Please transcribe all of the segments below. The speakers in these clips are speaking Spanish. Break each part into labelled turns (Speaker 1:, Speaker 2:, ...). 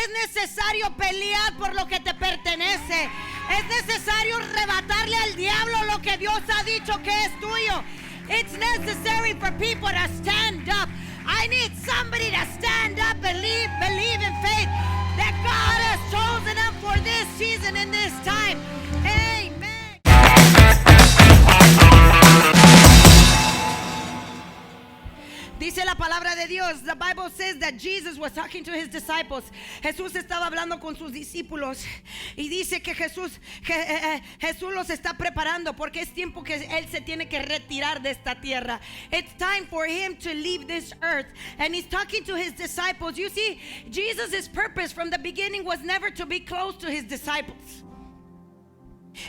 Speaker 1: es necesario pelear por lo que te pertenece. Es necesario arrebatarle al diablo lo que Dios ha dicho que es tuyo. It's necessary for people to stand up. I need somebody to stand up and believe in faith that God has chosen them for this season and this time. Amen. Dice la palabra de Dios, the Bible says that Jesus was talking to his disciples. Jesús estaba hablando con sus discípulos y dice que Jesús los está preparando porque es tiempo que él se tiene que retirar de esta tierra. It's time for him to leave this earth, and he's talking to his disciples. You see, Jesus' purpose from the beginning was never to be close to his disciples.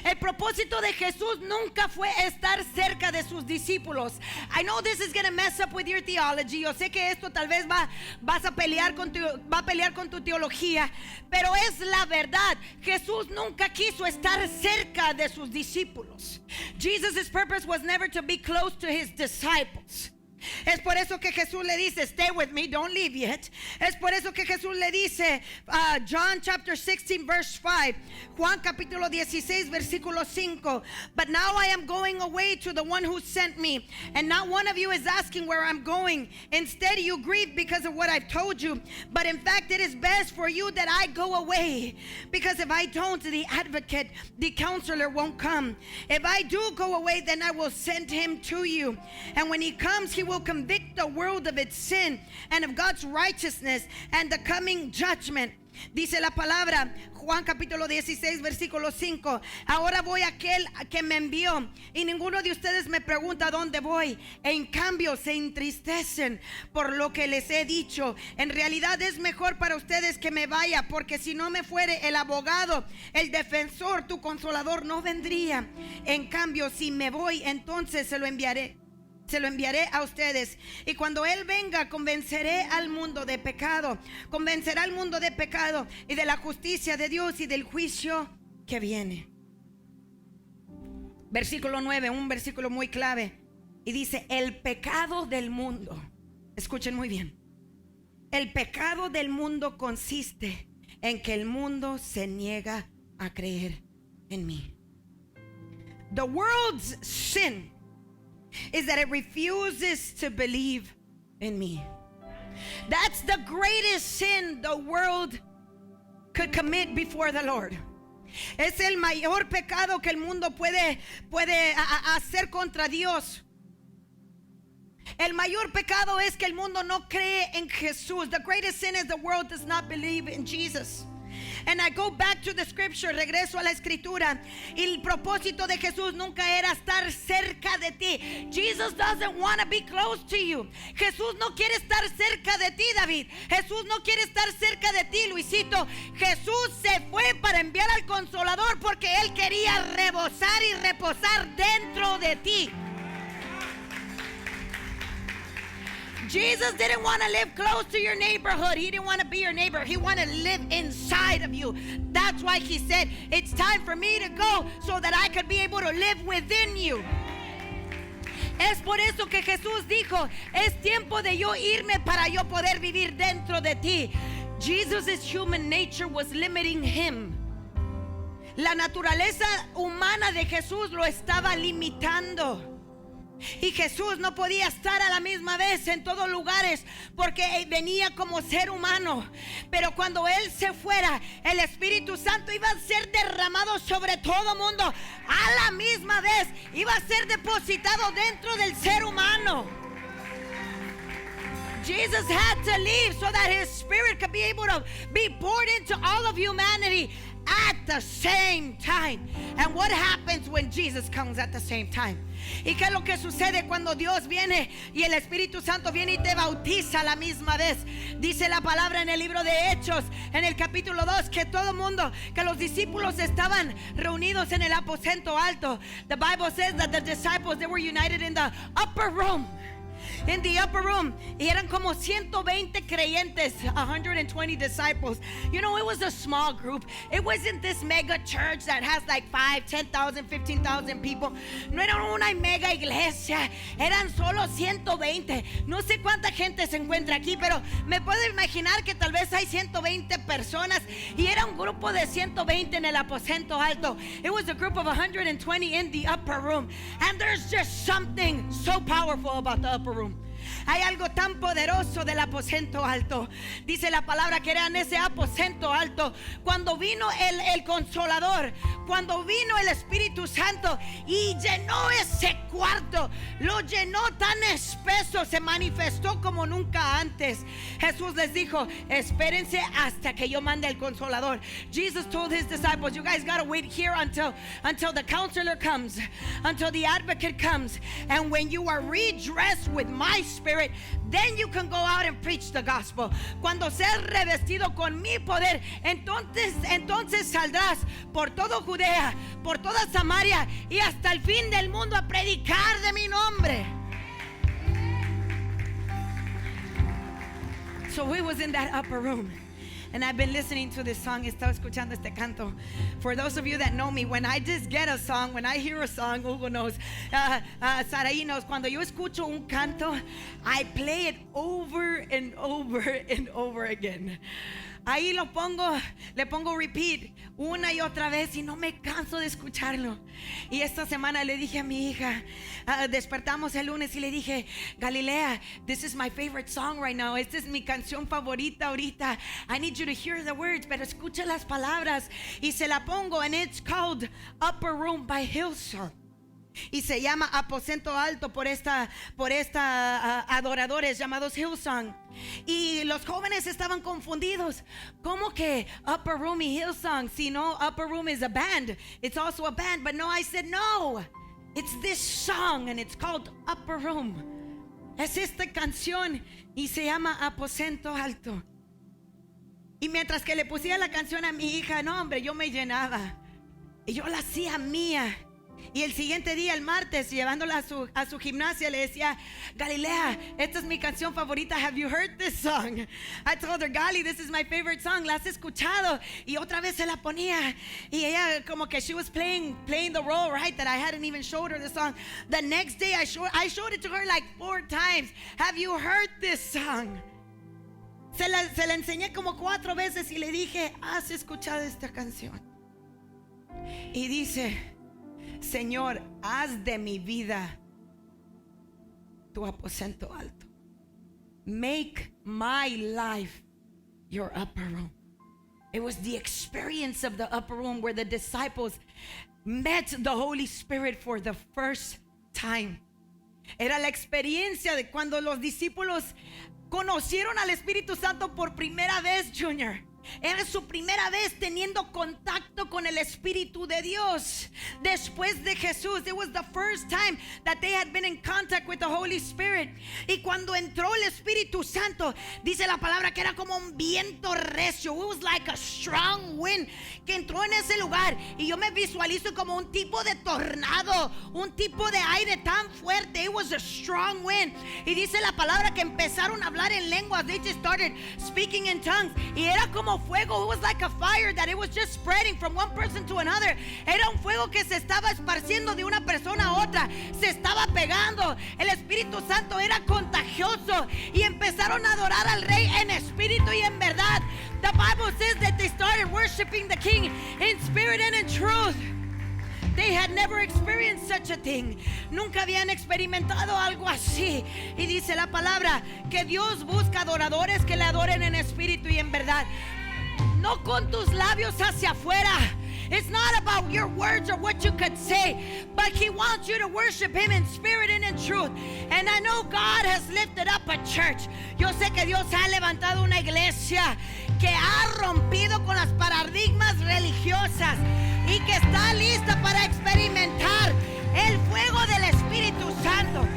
Speaker 1: El propósito de Jesús nunca fue estar cerca de sus discípulos. I know this is going to mess up with your theology. Yo sé que esto tal vez va a pelear con tu teología, pero es la verdad. Jesús nunca quiso estar cerca de sus discípulos. Jesus' purpose was never to be close to his disciples. Es por eso que Jesús le dice, stay with me, don't leave yet. Es por eso que Jesús le dice, John chapter 16 verse 5, Juan capítulo 16 versículo 5, but now I am going away to the one who sent me, and not one of you is asking where I'm going. Instead you grieve because of what I've told you, but in fact it is best for you that I go away, because if I don't, the advocate, the counselor won't come. If I do go away, then I will send him to you, and when he comes, he will convict the world of its sin and of God's righteousness and the coming judgment. Dice la palabra, Juan capítulo 16 versículo 5, ahora voy a aquel que me envió y ninguno de ustedes me pregunta dónde voy. En cambio se entristecen por lo que les he dicho. En realidad es mejor para ustedes que me vaya, porque si no me fuere, el abogado, el defensor, tu consolador no vendría. En cambio si me voy, entonces se lo enviaré a ustedes, y cuando él venga convenceré al mundo de pecado, convencerá al mundo de pecado y de la justicia de Dios y del juicio que viene. Versículo 9, un versículo muy clave, y dice, el pecado del mundo, escuchen muy bien, el pecado del mundo consiste en que el mundo se niega a creer en mí. The world's sin is that it refuses to believe in me. That's the greatest sin the world could commit before the Lord. Es el mayor pecado que el mundo puede hacer contra Dios. El mayor pecado es que el mundo no cree en Jesús. The greatest sin is the world does not believe in Jesus. And I go back to the scripture, regreso a la escritura, y el propósito de Jesús nunca era estar cerca de ti. Jesus doesn't want to be close to you. Jesús no quiere estar cerca de ti, David. Jesús no quiere estar cerca de ti, Luisito. Jesús se fue para enviar al Consolador porque Él quería rebosar y reposar dentro de ti. Jesus didn't want to live close to your neighborhood. He didn't want to be your neighbor. He wanted to live inside of you. That's why he said, it's time for me to go so that I could be able to live within you. Es por eso que Jesús dijo, es tiempo de yo irme para yo poder vivir dentro de ti. Jesus' human nature was limiting him. La naturaleza humana de Jesús lo estaba limitando. Y Jesús no podía estar a la misma vez en todos lugares porque venía como ser humano. Pero cuando Él se fuera, el Espíritu Santo iba a ser derramado sobre todo mundo a la misma vez. Iba a ser depositado dentro del ser humano. Jesus had to leave so that His Spirit could be able to be poured into all of humanity at the same time. And what happens when Jesus comes at the same time? ¿Y qué es lo que sucede cuando Dios viene y el Espíritu Santo viene y te bautiza a la misma vez? Dice la palabra en el libro de Hechos, en el capítulo 2, que todo mundo, que los discípulos estaban reunidos en el aposento alto. The Bible says that the disciples, they were united in the upper room. in the upper room. Y eran como 120 creyentes, 120 disciples. You know, it was a small group. It wasn't this mega church that has like 5, 10,000, 15,000 people. No era una mega iglesia. Eran solo 120. No sé cuánta gente se encuentra aquí, pero me puedo imaginar que tal vez hay 120 personas. Y era un grupo de 120 en el aposento alto. It was a group of 120 in the upper room. And there's just something so powerful about the upper room. Hay algo tan poderoso del aposento alto. Dice la palabra que era en ese aposento alto cuando vino el Consolador, cuando vino el Espíritu Santo y llenó ese cuarto, lo llenó tan espeso, se manifestó como nunca antes. Jesús les dijo, espérense hasta que yo mande el Consolador. Jesus told his disciples, you guys gotta wait here until the Counselor comes, until the Advocate comes, and when you are redressed with my Spirit, then you can go out and preach the gospel. Cuando seas revestido con mi poder, entonces saldrás por todo Judea, por toda Samaria y hasta el fin del mundo a predicar de mi nombre. So we was in that upper room. And I've been listening to this song. Estaba escuchando este canto. For those of you that know me, when I just get a song, when I hear a song, Hugo knows, Saraí knows, cuando yo escucho un canto, I play it over and over and over again. Ahí lo pongo, le pongo repeat una y otra vez y no me canso de escucharlo. Y esta semana le dije a mi hija, despertamos el lunes y le dije, Galilea, this is my favorite song right now. Esta es mi canción favorita ahorita. I need you to hear the words, pero escucha las palabras. Y se la pongo, and it's called Upper Room by Hillsong. Y se llama Aposento Alto por esta adoradores llamados Hillsong. Y los jóvenes estaban confundidos. ¿Cómo que Upper Room y Hillsong? Si no, Upper Room is a band. It's also a band. But no, I said no. It's this song and it's called Upper Room. Es esta canción y se llama Aposento Alto. Y mientras que le pusía la canción a mi hija, no hombre, yo me llenaba. Y yo la hacía mía. Y el siguiente día, el martes, llevándola a su gimnasia, le decía, Galilea, esta es mi canción favorita. Have you heard this song? I told her, Gali, this is my favorite song. ¿La has escuchado? Y otra vez se la ponía. Y ella como que she was playing the role, right? That I hadn't even showed her the song. The next day, I showed it to her like 4 times. Have you heard this song? Se la enseñé como 4 veces y le dije, ¿has escuchado esta canción? Y dice, Señor, haz de mi vida tu aposento alto. Make my life your upper room. It was the experience of the upper room where the disciples met the Holy Spirit for the first time. Era la experiencia de cuando los discípulos conocieron al Espíritu Santo por primera vez, Junior. Era su primera vez teniendo contacto con el Espíritu de Dios después de Jesús. It was the first time that they had been in contact with the Holy Spirit. Y cuando entró el Espíritu Santo, dice la palabra que era como un viento recio. It was like a strong wind que entró en ese lugar. Y yo me visualizo como un tipo de tornado, un tipo de aire tan fuerte. It was a strong wind. Y dice la palabra que empezaron a hablar en lenguas. They just started speaking in tongues. Y era como fuego. It was like a fire that it was just spreading from one person to another. Era un fuego que se estaba esparciendo de una persona a otra. Se estaba pegando. El Espíritu Santo era contagioso y empezaron a adorar al Rey en espíritu y en verdad. The Bible says that they started worshiping the King in spirit and in truth. They had never experienced such a thing. Nunca habían experimentado algo así. Y dice la palabra que Dios busca adoradores que le adoren en espíritu y en verdad. No con tus labios hacia afuera. It's not about your words or what you could say, but He wants you to worship Him in spirit and in truth. And I know God has lifted up a church. Yo sé que Dios ha levantado una iglesia que ha rompido con las paradigmas religiosas y que está lista para experimentar el fuego del Espíritu Santo.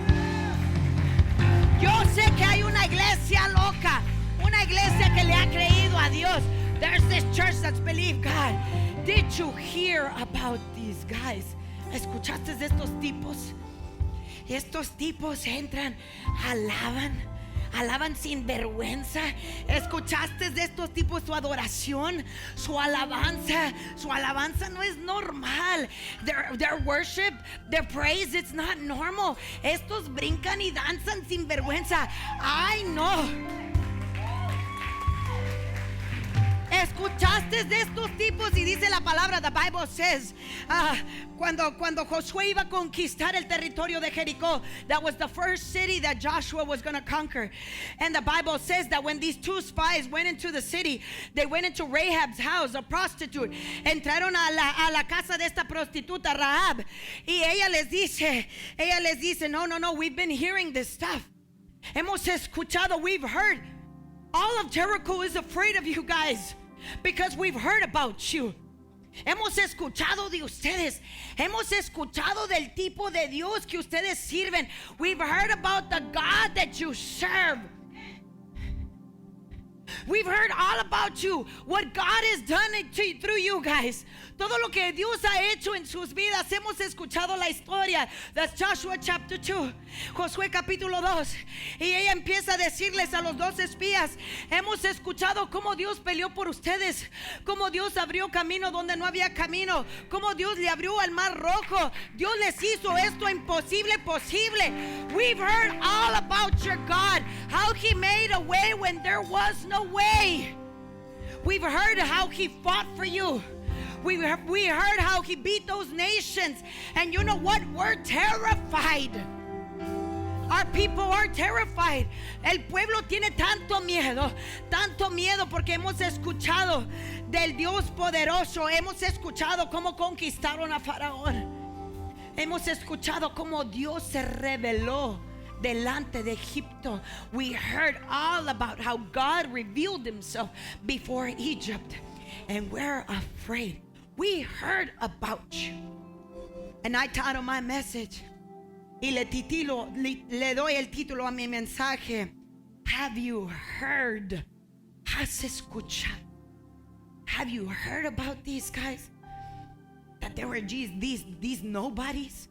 Speaker 1: Yo sé que hay una iglesia loca, una iglesia que le ha creído a Dios. There's this church that's believed God. Did you hear about these guys? ¿Escuchaste de estos tipos? Y estos tipos entran, alaban sin vergüenza. ¿Escuchaste de estos tipos su adoración, su alabanza? Su alabanza no es normal. Their worship, their praise, it's not normal. Estos brincan y danzan sin vergüenza. Ay, no. ¿Escuchaste de estos tipos? Y dice la palabra, the Bible says, cuando Josué iba a conquistar el territorio de Jericó, that was the first city that Joshua was going to conquer. And the Bible says that when these two spies went into the city, they went into Rahab's house, a prostitute. Entraron a la casa de esta prostituta, Rahab. Y ella les dice, no, we've been hearing this stuff. Hemos escuchado, we've heard. All of Jericho is afraid of you guys because we've heard about you. Hemos escuchado de ustedes. Hemos escuchado del tipo de Dios que ustedes sirven. We've heard about the God that you serve. We've heard all about you, what God has done through you guys. Todo lo que Dios ha hecho en sus vidas. Hemos escuchado la historia. That's Joshua chapter 2. Josué capítulo 2. Y ella empieza a decirles a los dos espías: hemos escuchado cómo Dios peleó por ustedes, cómo Dios abrió camino donde no había camino, cómo Dios le abrió al mar rojo. Dios les hizo esto imposible posible. We've heard all about your God, how He made a way when there was no way. We've heard how He fought for you. We heard how He beat those nations. And you know what? We're terrified. Our people are terrified. El pueblo tiene tanto miedo porque hemos escuchado del Dios poderoso. Hemos escuchado cómo conquistaron a Faraón. Hemos escuchado cómo Dios se reveló delante de Egipto. We heard all about how God revealed Himself before Egypt. And we're afraid. We heard about you. And I title my message, y le doy el título a mi mensaje: Have you heard? ¿Has escuchado? Have you heard about these guys? That there were these nobodies.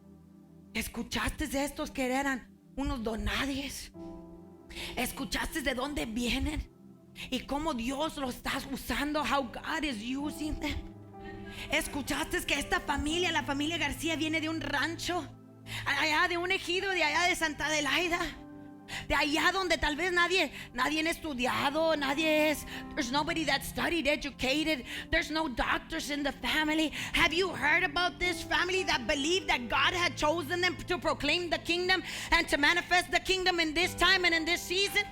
Speaker 1: ¿Escuchaste de estos que eran unos donadies? ¿Escuchaste de dónde vienen? ¿Y cómo Dios los está usando? How God is using them. ¿Escuchaste que esta familia, la familia García, viene de un rancho, allá de un ejido, de allá de Santa Adelaida, de allá donde tal vez nadie ha estudiado, there's nobody that studied, educated, there's no doctors in the family? Have you heard about this family that believed that God had chosen them to proclaim the kingdom and to manifest the kingdom in this time and in this season?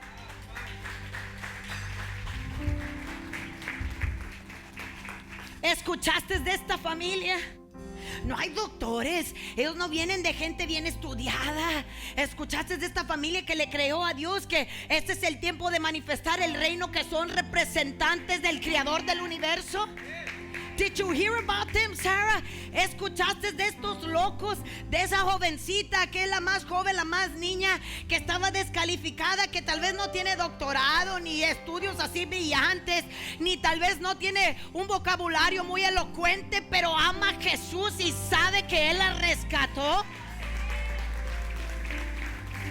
Speaker 1: ¿Escuchaste de esta familia? No hay doctores, ellos no vienen de gente bien estudiada. ¿Escuchaste de esta familia que le creó a Dios que este es el tiempo de manifestar el reino, que son representantes del Creador del universo? Did you hear about them, Sarah? ¿Escuchaste de estos locos, de esa jovencita que es la más joven, la más niña, que estaba descalificada, que tal vez no tiene doctorado ni estudios así brillantes, ni tal vez no tiene un vocabulario muy elocuente, pero ama a Jesús y sabe que Él la rescató?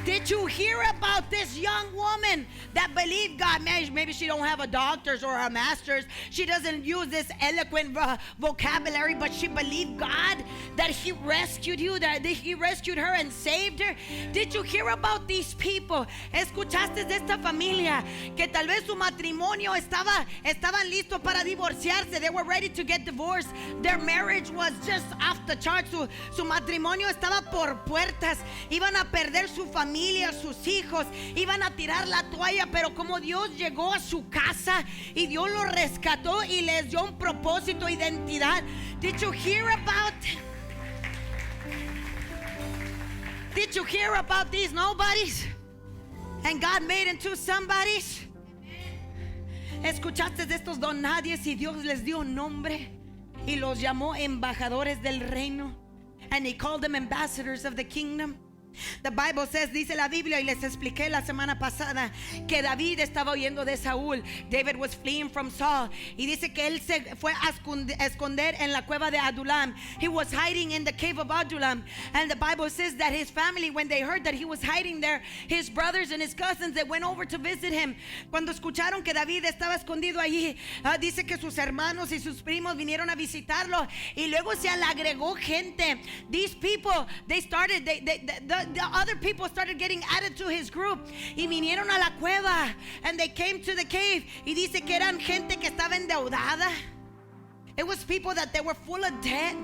Speaker 1: Did you hear about this young woman that believed God? Maybe she don't have a doctor's or a master's. She doesn't use this eloquent vocabulary, but she believed God, that He rescued you, that He rescued her and saved her. Did you hear about these people? ¿Escuchaste de esta familia que tal vez su matrimonio estaban listos para divorciarse? They were ready to get divorced. Their marriage was just off the charts. Su matrimonio estaba por puertas. Iban a perder su familia, sus hijos, iban a tirar la toalla, pero como Dios llegó a su casa y Dios los rescató y les dio un propósito, identidad. Did you hear about these nobodies? And God made into somebodies. ¿Escuchaste de estos don nadies y Dios les dio un nombre y los llamó embajadores del reino? And He called them ambassadors of the kingdom. The Bible says, dice la Biblia, y les expliqué la semana pasada, que David estaba huyendo de Saúl. David was fleeing from Saul. Y dice que él se fue a esconder en la cueva de Adullam. He was hiding in the cave of Adullam. And the Bible says that his family, when they heard that he was hiding there, his brothers and his cousins, they went over to visit him. Cuando escucharon que David estaba escondido allí, dice que sus hermanos y sus primos vinieron a visitarlo. Y luego se le agregó gente. These people, they started, the other people started getting added to his group y vinieron a la cueva, and they came to the cave, y dice que eran gente que estaba endeudada. It was people that they were full of debt,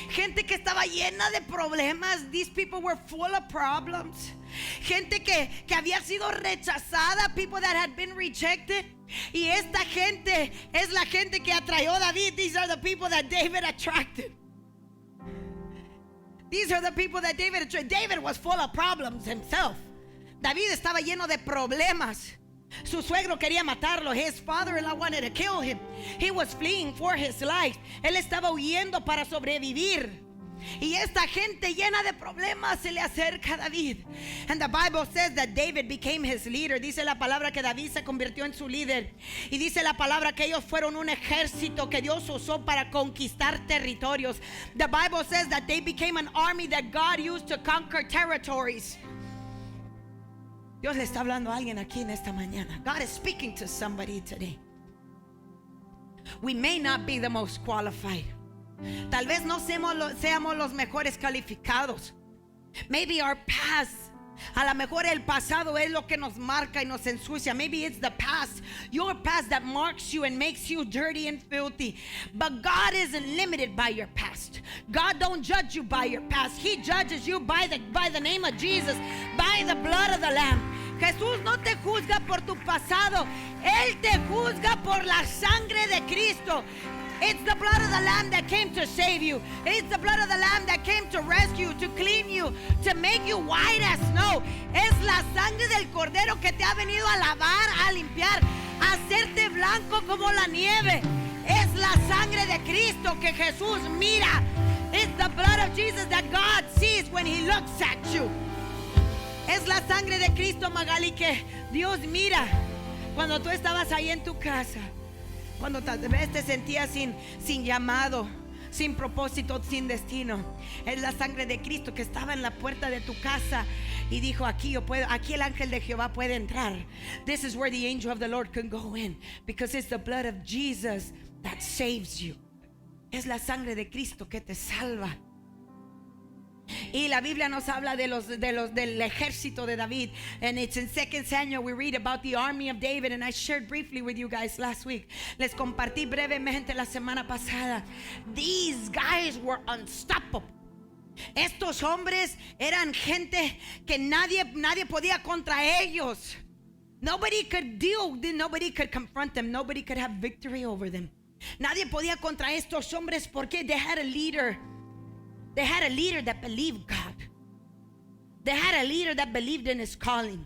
Speaker 1: gente que estaba llena de problemas. These people were full of problems. Gente que había sido rechazada, people that had been rejected. Y esta gente es la gente que atrayó a David. These are the people that David attracted. These are the people that David was full of problems himself. David estaba lleno de problemas. Su suegro quería matarlo. His father-in-law wanted to kill him. He was fleeing for his life. Él estaba huyendo para sobrevivir. Y esta gente llena de problemas se le acerca a David. And the Bible says that David became his leader. Dice la palabra que David se convirtió en su líder. Y dice la palabra que ellos fueron un ejército que Dios usó para conquistar territorios. The Bible says that they became an army that God used to conquer territories. Dios le está hablando a alguien aquí en esta mañana. God is speaking to somebody today. We may not be the most qualified. Tal vez no seamos los mejores calificados. Maybe our past, a lo mejor el pasado es lo que nos marca y nos ensucia. Maybe it's the past, your past, that marks you and makes you dirty and filthy. But God isn't limited by your past. God don't judge you by your past. He judges you by the name of Jesus, by the blood of the Lamb. Jesús no te juzga por tu pasado. Él te juzga por la sangre de Cristo. It's the blood of the Lamb that came to save you. It's the blood of the Lamb that came to rescue, to clean you, to make you white as snow. Es la sangre del Cordero que te ha venido a lavar, a limpiar, a hacerte blanco como la nieve. Es la sangre de Cristo que Jesús mira. It's the blood of Jesus that God sees when He looks at you. Es la sangre de Cristo, Magali, que Dios mira cuando tú estabas ahí en tu casa. Cuando tal vez te sentías sin llamado, sin propósito, sin destino. Es la sangre de Cristo que estaba en la puerta de tu casa y dijo: aquí el ángel de Jehová puede entrar. This is where the angel of the Lord can go in, because it's the blood of Jesus that saves you. Es la sangre de Cristo que te salva. Y la Biblia nos habla del ejército de David. And it's in 2 Samuel we read about the army of David. And I shared briefly with you guys last week. Les compartí brevemente la semana pasada. These guys were unstoppable. Estos hombres eran gente que nadie podía contra ellos. Nobody could confront them. Nobody could have victory over them. Nadie podía contra estos hombres porque they had a leader. They had a leader that believed God. They had a leader that believed in His calling.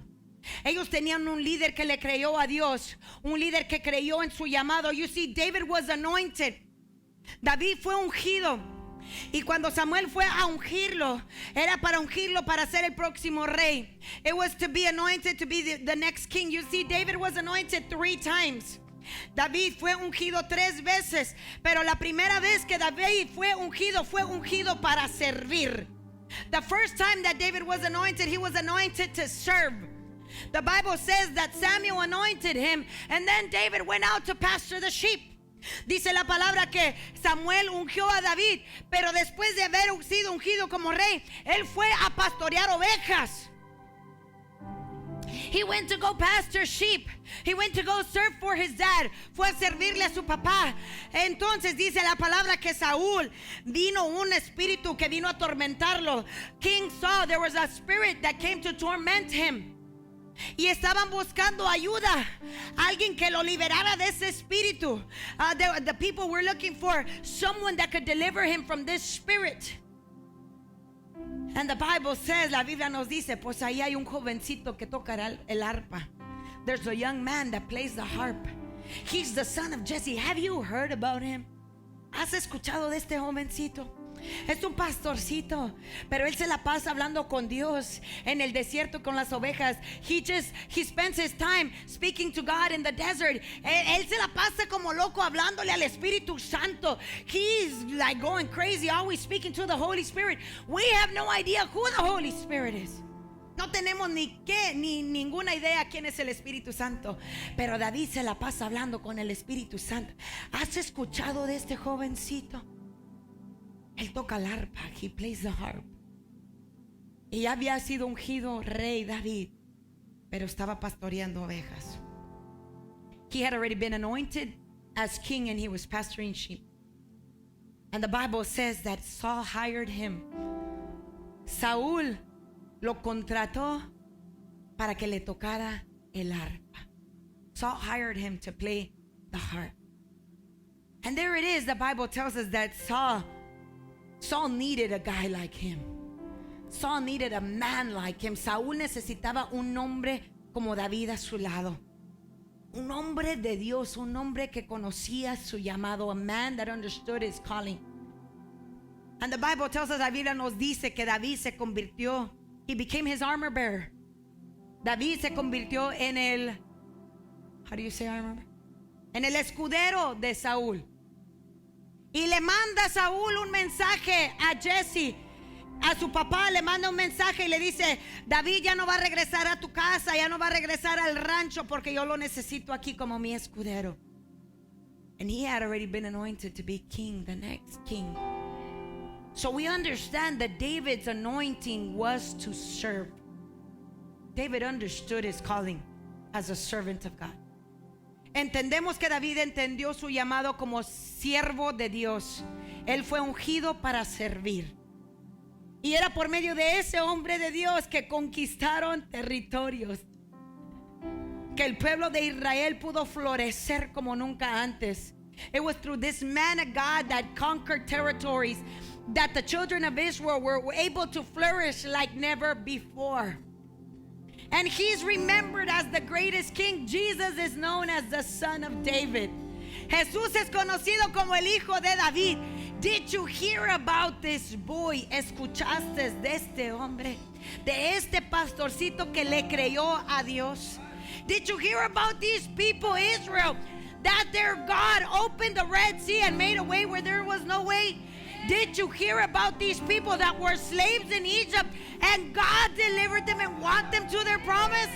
Speaker 1: Ellos tenían un líder que le creyó a Dios, un líder que creyó en su llamado. You see, David was anointed. David fue ungido. Y cuando Samuel fue a ungirlo, era para ungirlo para ser el próximo rey. It was to be anointed to be the next king. You see, David was anointed 3 times. David fue ungido 3 veces, pero la primera vez que David fue ungido para servir. The first time that David was anointed, he was anointed to serve. The Bible says that Samuel anointed him, and then David went out to pasture the sheep. Dice la palabra que Samuel ungió a David, pero después de haber sido ungido como rey, él fue a pastorear ovejas. He went to go pasture sheep. He went to go serve for his dad. Fue a servirle a su papá. Entonces dice la palabra que Saúl vino un espíritu que vino a atormentarlo. King Saul, there was a spirit that came to torment him. Y estaban buscando ayuda, alguien que lo liberara de ese espíritu. The people were looking for someone that could deliver him from this spirit. And the Bible says, la Biblia nos dice, pues ahí hay un jovencito que toca el arpa. There's a young man that plays the harp. He's the son of Jesse. Have you heard about him? ¿Has escuchado de este jovencito? Es un pastorcito, pero él se la pasa hablando con Dios en el desierto con las ovejas. He spends his time speaking to God in the desert. Él se la pasa como loco hablándole al Espíritu Santo. He's like going crazy, always speaking to the Holy Spirit. We have no idea who the Holy Spirit is. No tenemos ni ninguna idea quién es el Espíritu Santo. Pero David se la pasa hablando con el Espíritu Santo. ¿Has escuchado de este jovencito? Él toca el arpa. He plays the harp. Y ya había sido ungido rey David, pero estaba pastoreando ovejas. He had already been anointed as king and he was pasturing sheep. And the Bible says that Saul hired him. Saúl lo contrató para que le tocara el arpa. Saul hired him to play the harp. And there it is. The Bible tells us that Saul needed a guy like him. Saul needed a man like him. Saúl necesitaba un hombre como David a su lado. Un hombre de Dios, un hombre que conocía su llamado, a man that understood his calling. And the Bible tells us, la Biblia nos dice que David se convirtió, he became his armor bearer. David se convirtió en el, how do you say armor bearer? En el escudero de Saúl. Y le manda a Saúl un mensaje a Jesse, a su papá le manda un mensaje y le dice: David ya no va a regresar a tu casa, ya no va a regresar al rancho porque yo lo necesito aquí como mi escudero. And he had already been anointed to be king, the next king. So we understand that David's anointing was to serve. David understood his calling as a servant of God. Entendemos que David entendió su llamado como siervo de Dios. Él fue ungido para servir. Y era por medio de ese hombre de Dios que conquistaron territorios. Que el pueblo de Israel pudo florecer como nunca antes. It was through this man of God that conquered territories, that the children of Israel were able to flourish like never before. And he's remembered as the greatest king. Jesus is known as the son of David. Jesús es conocido como el hijo de David. Did you hear about this boy? ¿Escuchaste de este hombre? De este pastorcito que le creyó a Dios. Did you hear about these people, Israel? That their God opened the Red Sea and made a way where there was no way? Did you hear about these people that were slaves in Egypt and God delivered them and walked them to their promise?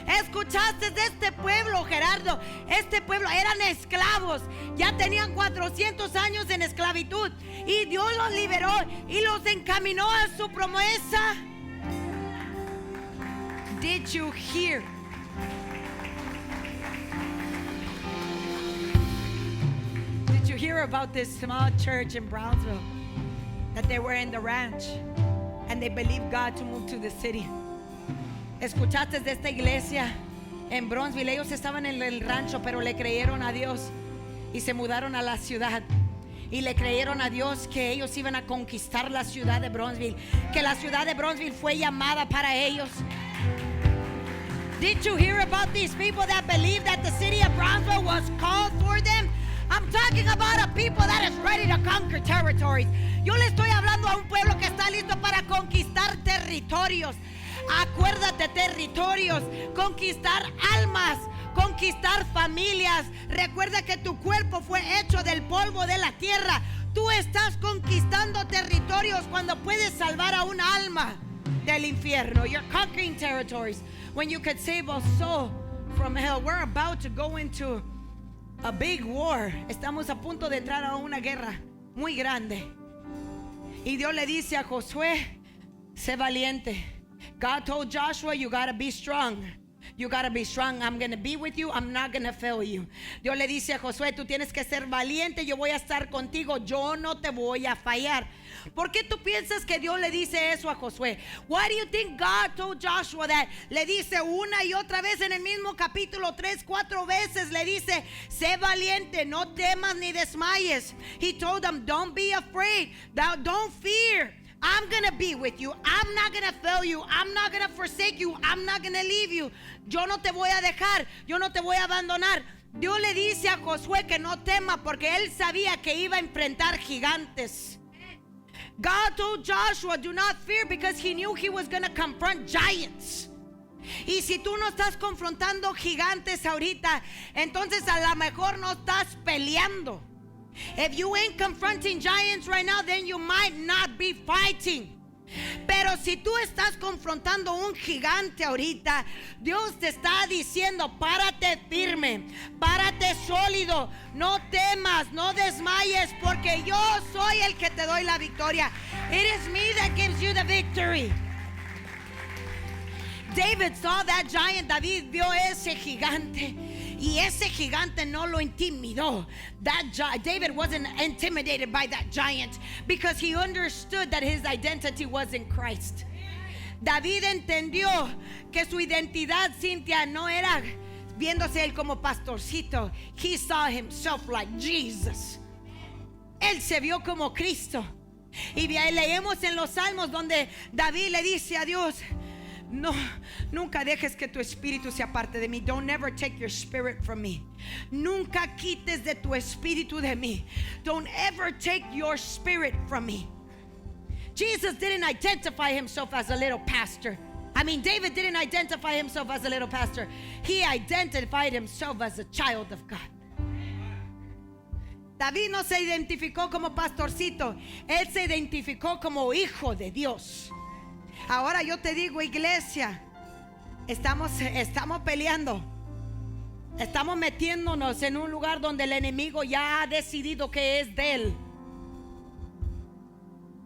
Speaker 1: Escuchaste de este pueblo, Gerardo. Este pueblo eran esclavos. Ya tenían 400 años en esclavitud. Y Dios los liberó y los encaminó a su promesa. Did you hear? Did you hear about this small church in Brownsville? That they were in the ranch and they believed God to move to the city. Escuchaste de esta iglesia en Bronzeville. Ellos estaban en el rancho, pero le creyeron a Dios y se mudaron a la ciudad. Y le creyeron a Dios que ellos iban a conquistar la ciudad de Bronzeville, que la ciudad de Bronzeville fue llamada para ellos. Did you hear about these people that believed that the city of Brownsville was called for them? I'm talking about a people that is ready to conquer territories. Yo le estoy hablando a un pueblo que está listo para conquistar territorios. Acuérdate, territorios, conquistar almas, conquistar familias. Recuerda que tu cuerpo fue hecho del polvo de la tierra. Tú estás conquistando territorios cuando puedes salvar a un alma del infierno. You're conquering territories when you could save a soul from hell. We're about to go into a big war. Estamos a punto de entrar a una guerra muy grande. Y Dios le dice a Josué: sé valiente. God told Joshua, you gotta be strong. You gotta be strong. I'm gonna be with you. I'm not gonna fail you. Dios le dice a Josué: tú tienes que ser valiente. Yo voy a estar contigo. Yo no te voy a fallar. ¿Por qué tú piensas que Dios le dice eso a Josué? Why do you think God told Joshua that? Le dice una y otra vez en el mismo capítulo, 3, 4 veces le dice: sé valiente, no temas ni desmayes. He told them, don't be afraid. Don't fear. I'm going to be with you. I'm not going to fail you. I'm not going to forsake you. I'm not going to leave you. Yo no te voy a dejar. Yo no te voy a abandonar. Dios le dice a Josué que no tema porque él sabía que iba a enfrentar gigantes. God told Joshua, do not fear, because he knew he was going to confront giants. Y si tú no estás confrontando gigantes ahorita, entonces a lo mejor no estás peleando. If you ain't confronting giants right now, then you might not be fighting. Pero si tú estás confrontando un gigante ahorita, Dios te está diciendo, párate firme, párate sólido, no temas, no desmayes, porque yo soy el que te doy la victoria. It is me that gives you the victory. David saw that giant. David vio ese gigante, y ese gigante no lo intimidó. David wasn't intimidated by that giant, because he understood that his identity was in Christ. David entendió que su identidad, Cynthia, no era viéndose él como pastorcito. He saw himself like Jesus. Él se vio como Cristo. Y leemos en los Salmos donde David le dice a Dios, no, nunca dejes que tu espíritu se aparte de mí. Don't ever take your spirit from me. Nunca quites de tu espíritu de mí. Don't ever take your spirit from me. Jesus didn't identify himself as a little pastor. David didn't identify himself as a little pastor. He identified himself as a child of God. David no se identificó como pastorcito. Él se identificó como hijo de Dios. Ahora yo te digo, iglesia, estamos peleando. Estamos metiéndonos en un lugar donde el enemigo ya ha decidido que es de él.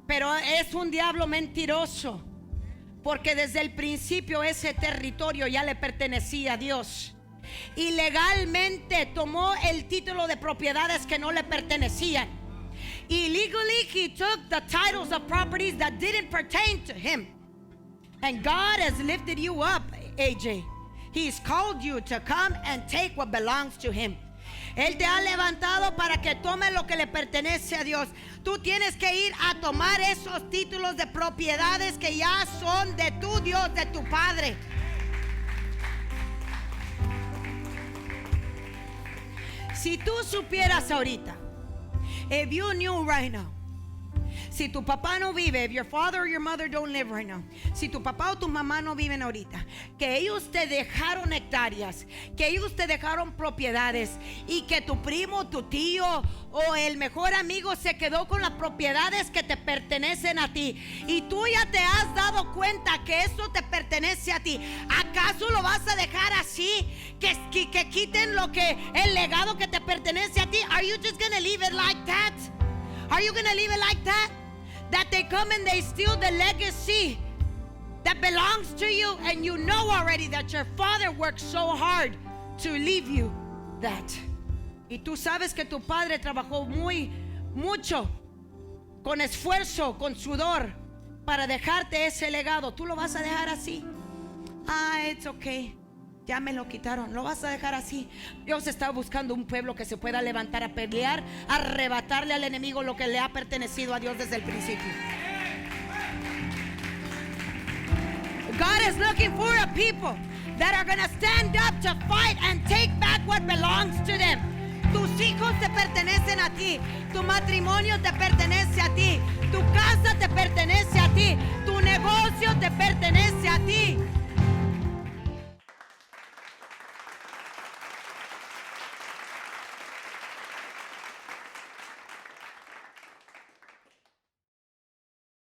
Speaker 1: Pero es un diablo mentiroso, porque desde el principio ese territorio ya le pertenecía a Dios. Y legalmente tomó el título de propiedades que no le pertenecían. Illegally he took the titles of properties that didn't pertain to him. And God has lifted you up, AJ. He's called you to come and take what belongs to him. Él te ha levantado para que tome lo que le pertenece a Dios. Tú tienes que ir a tomar esos títulos de propiedades que ya son de tu Dios, de tu Padre. Si tú supieras ahorita, if you knew right now, si tu papá no vive, if your father or your mother don't live right now, si tu papá o tu mamá no viven ahorita, que ellos te dejaron hectáreas, que ellos te dejaron propiedades, y que tu primo, tu tío o el mejor amigo se quedó con las propiedades que te pertenecen a ti, y tú ya te has dado cuenta que eso te pertenece a ti, ¿acaso lo vas a dejar así? Que quiten el legado que te pertenece a ti. Are you just gonna leave it like that? Are you gonna leave it like that? That they come and they steal the legacy that belongs to you, and you know already that your father worked so hard to leave you that. Y tú sabes que tu padre trabajó mucho, con esfuerzo, con sudor, para dejarte ese legado. ¿Tú lo vas a dejar así? It's okay, ya me lo quitaron. Lo vas a dejar así. Dios está buscando un pueblo que se pueda levantar a pelear, a arrebatarle al enemigo lo que le ha pertenecido a Dios desde el principio. God is looking for a people that are going to stand up to fight and take back what belongs to them. Tus hijos te pertenecen a ti, tu matrimonio te pertenece a ti, tu casa te pertenece a ti, tu negocio te pertenece a ti.